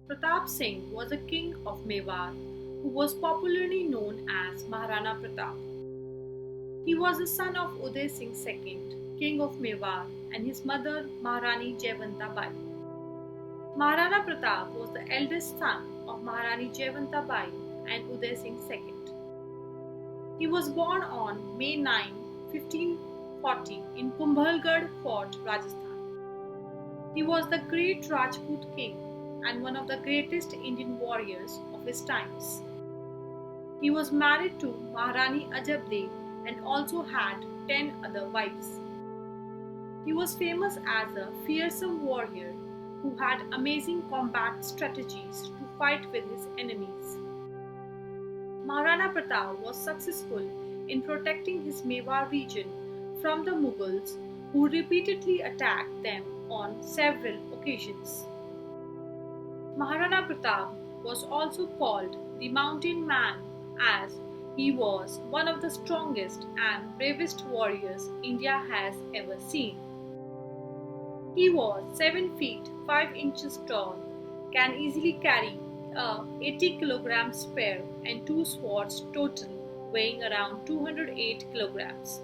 Pratap Singh was a king of Mewar who was popularly known as Maharana Pratap. He was the son of Uday Singh II, king of Mewar, and his mother Maharani Jaywanta Bai. Maharana Pratap was the eldest son of Maharani Jaywanta Bai and Uday Singh II. He was born on May 9, 1540 in Kumbhalgarh Fort, Rajasthan. He was the great Rajput king and one of the greatest Indian warriors of his times. He was married to Maharani Ajabdev and also had 10 other wives. He was famous as a fearsome warrior who had amazing combat strategies to fight with his enemies. Maharana Pratap was successful in protecting his Mewar region from the Mughals, who repeatedly attacked them on several occasions. Maharana Pratap was also called the Mountain Man as he was one of the strongest and bravest warriors India has ever seen. He was 7 feet 5 inches tall, can easily carry a 80 kg spear and 2 swords total, weighing around 208 kilograms.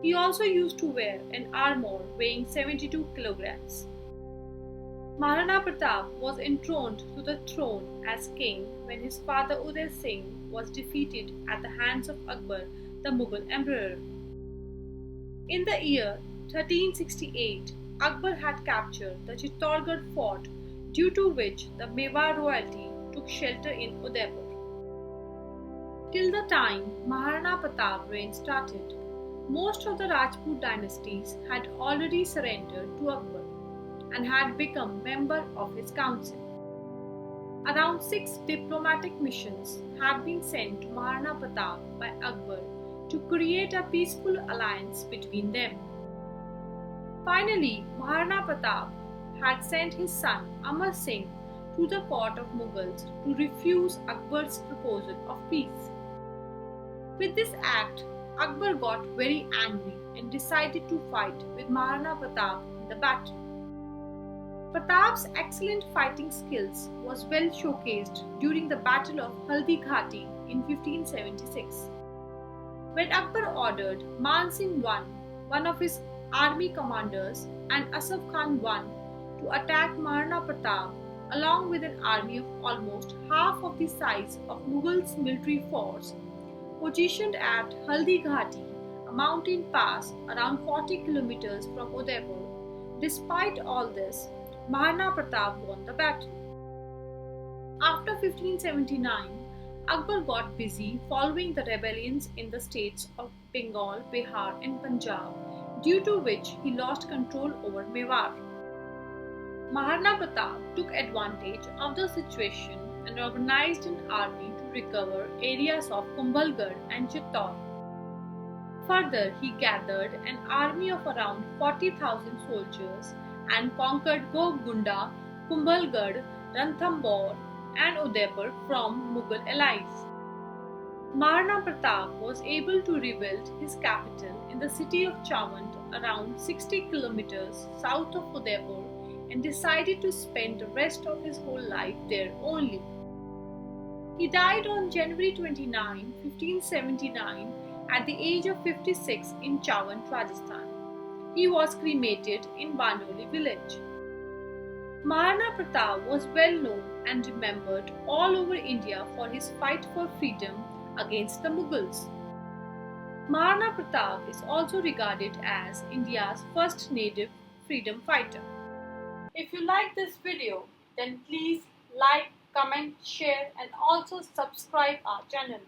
He also used to wear an armor weighing 72 kilograms. Maharana Pratap was enthroned to the throne as king when his father Uday Singh was defeated at the hands of Akbar, the Mughal emperor. In the year 1368, Akbar had captured the Chittorgarh fort, due to which the Mewar royalty took shelter in Udaipur. Till the time Maharana Pratap's reign started, most of the Rajput dynasties had already surrendered to Akbar and had become members of his council. Around 6 diplomatic missions had been sent to Maharana Pratap by Akbar to create a peaceful alliance between them. Finally, Maharana Pratap had sent his son Amar Singh to the court of Mughals to refuse Akbar's proposal of peace. With this act, Akbar got very angry and decided to fight with Maharana Pratap in the battle. Pratap's excellent fighting skills was well showcased during the Battle of Haldi Ghati in 1576. When Akbar ordered Man Singh I, one of his army commanders, and Asaf Khan I to attack Maharana Pratap along with an army of almost half of the size of Mughals' military force, positioned at Haldi Ghati, a mountain pass around 40 kilometers from Udaipur. Despite all this, Maharana Pratap won the battle. After 1579, Akbar got busy following the rebellions in the states of Bengal, Bihar, and Punjab, due to which he lost control over Mewar. Maharana Pratap took advantage of the situation and organized an army to recover areas of Kumbhalgarh and Chittor. Further, he gathered an army of around 40,000 soldiers and conquered Golconda, Kumbhalgarh, Ranthambore, and Udaipur from Mughal allies. Maharana Pratap was able to rebuild his capital in the city of Chawant, around 60 kilometers south of Udaipur, and decided to spend the rest of his whole life there only. He died on January 29, 1579, at the age of 56 in Chawant, Rajasthan. He was cremated in Banoli village. Maharana Pratap was well known and remembered all over India for his fight for freedom against the Mughals. Maharana Pratap is also regarded as India's first native freedom fighter. If you like this video, then please like, comment, share and also subscribe our channel.